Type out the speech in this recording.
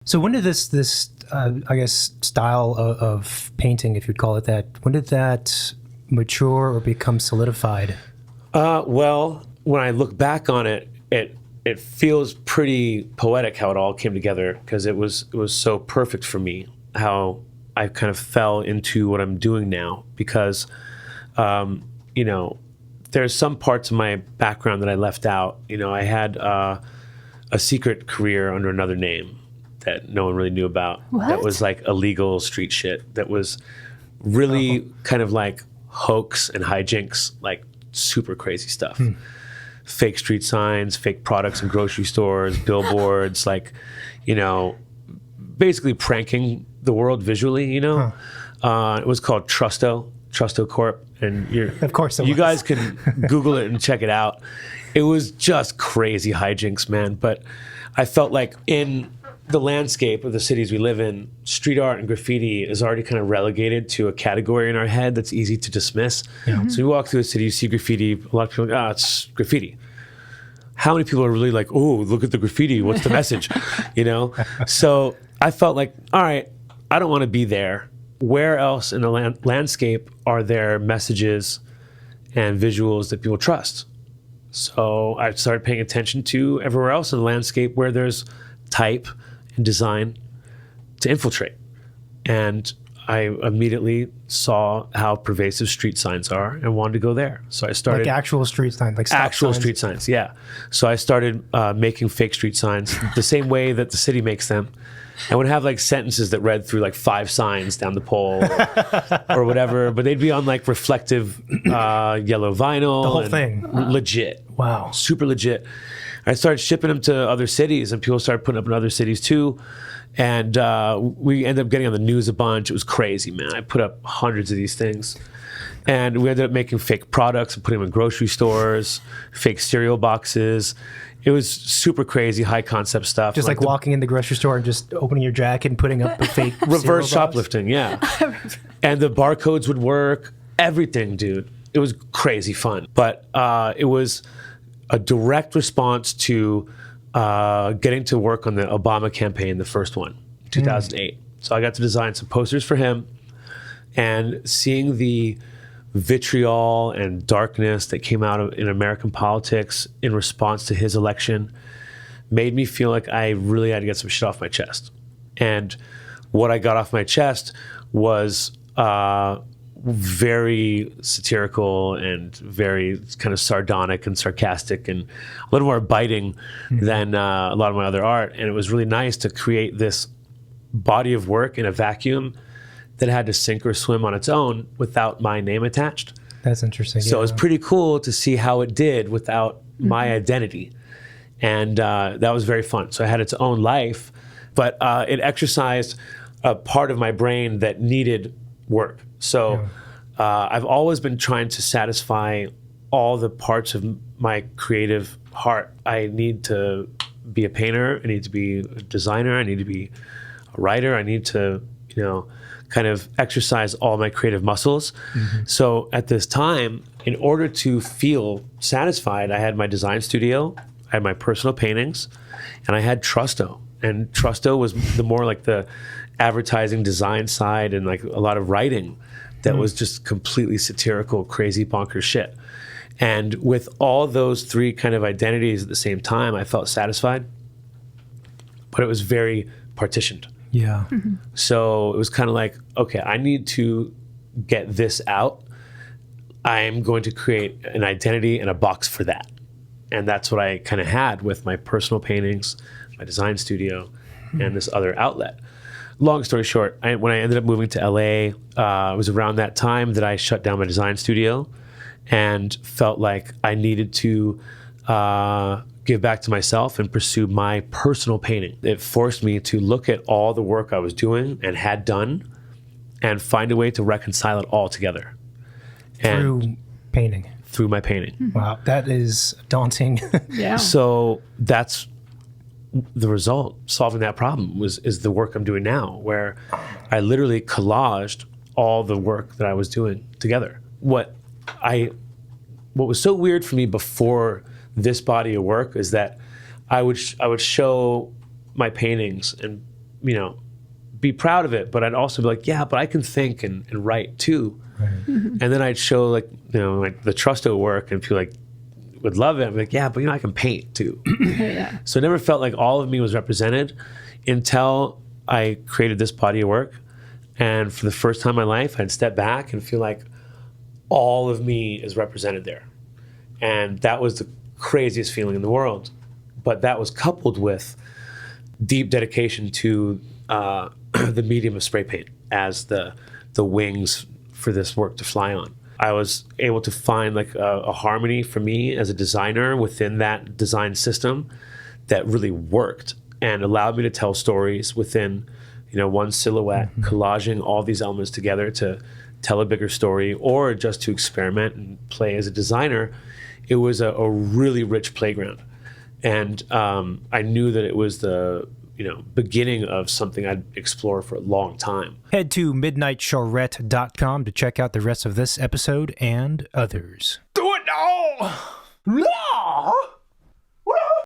So when did this I guess, style of painting, if you'd call it that, when did that mature or become solidified? Well, when I look back on it, it feels pretty poetic how it all came together, because it was so perfect for me how I kind of fell into what I'm doing now, because you know, there's some parts of my background that I left out. You know, I had a secret career under another name that no one really knew about. What? That was like illegal street shit. That was really kind of like hoax and hijinks, like super crazy stuff. Fake street signs, fake products in grocery stores, billboards, like, you know, basically pranking the world visually, you know. It was called Trusto Corp. And of course you guys can Google it and check it out. It was just crazy hijinks, man. But I felt like in the landscape of the cities we live in, street art and graffiti is already kind of relegated to a category in our head that's easy to dismiss. So you walk through a city, you see graffiti, a lot of people are like, it's graffiti. How many people are really like, oh, look at the graffiti, what's the message? You know? So I felt like, all right, I don't want to be there. Where else in the landscape are there messages and visuals that people trust? So I started paying attention to everywhere else in the landscape where there's type and design to infiltrate. And I immediately saw how pervasive street signs are and wanted to go there. So I started... Like actual street signs, like stop actual signs. street signs, yeah. So I started making fake street signs the same way that the city makes them. I would have like sentences that read through like 5 signs down the pole or whatever, but they'd be on like reflective yellow vinyl. The whole thing. Legit. Wow. Super legit. I started shipping them to other cities, and people started putting up in other cities too. And we ended up getting on the news a bunch. It was crazy, man. I put up hundreds of these things. And we ended up making fake products and putting them in grocery stores, fake cereal boxes. It was super crazy, high concept stuff. Just like walking in the grocery store and just opening your jacket and putting up a fake reverse cereal box? shoplifting, yeah. And the barcodes would work. Everything, dude. It was crazy fun. But it was a direct response to getting to work on the Obama campaign, the first one, 2008. So I got to design some posters for him, and seeing the vitriol and darkness that came out in American politics in response to his election made me feel like I really had to get some shit off my chest. And what I got off my chest was very satirical and very kind of sardonic and sarcastic and a little more biting than a lot of my other art. And it was really nice to create this body of work in a vacuum that had to sink or swim on its own without my name attached. That's interesting. So it was pretty cool to see how it did without my identity. And that was very fun. So it had its own life, but it exercised a part of my brain that needed work. So I've always been trying to satisfy all the parts of my creative heart. I need to be a painter. I need to be a designer. I need to be a writer. I need to, you know, kind of exercise all my creative muscles. So at this time, in order to feel satisfied, I had my design studio, I had my personal paintings, and I had Trusto. And Trusto was the more like the advertising design side and like a lot of writing that was just completely satirical, crazy, bonkers shit. And with all those 3 kind of identities at the same time, I felt satisfied, but it was very partitioned. Yeah. So it was kind of like, okay, I need to get this out. I'm going to create an identity and a box for that. And that's what I kind of had with my personal paintings, my design studio, and this other outlet. Long story short, when I ended up moving to LA, it was around that time that I shut down my design studio and felt like I needed to give back to myself and pursue my personal painting. It forced me to look at all the work I was doing and had done and find a way to reconcile it all together. Through painting. Through my painting. Wow, that is daunting. Yeah. So that's the result. Solving that problem is the work I'm doing now, where I literally collaged all the work that I was doing together. What was so weird for me before this body of work is that I would show my paintings and be proud of it, but I'd also be like, yeah, but I can think and write too. Right. And then I'd show like the Trusto work, and people would love it. I'm like, yeah, but I can paint too. Yeah. So it never felt like all of me was represented until I created this body of work. And for the first time in my life, I'd step back and feel like all of me is represented there. And that was the craziest feeling in the world. But that was coupled with deep dedication to the medium of spray paint as the wings for this work to fly on. I was able to find like a harmony for me as a designer within that design system that really worked and allowed me to tell stories within one silhouette, collaging all these elements together to tell a bigger story, or just to experiment and play as a designer. It was a really rich playground. And I knew that it was the beginning of something I'd explore for a long time. Head to midnightcharette.com to check out the rest of this episode and others. Do it now!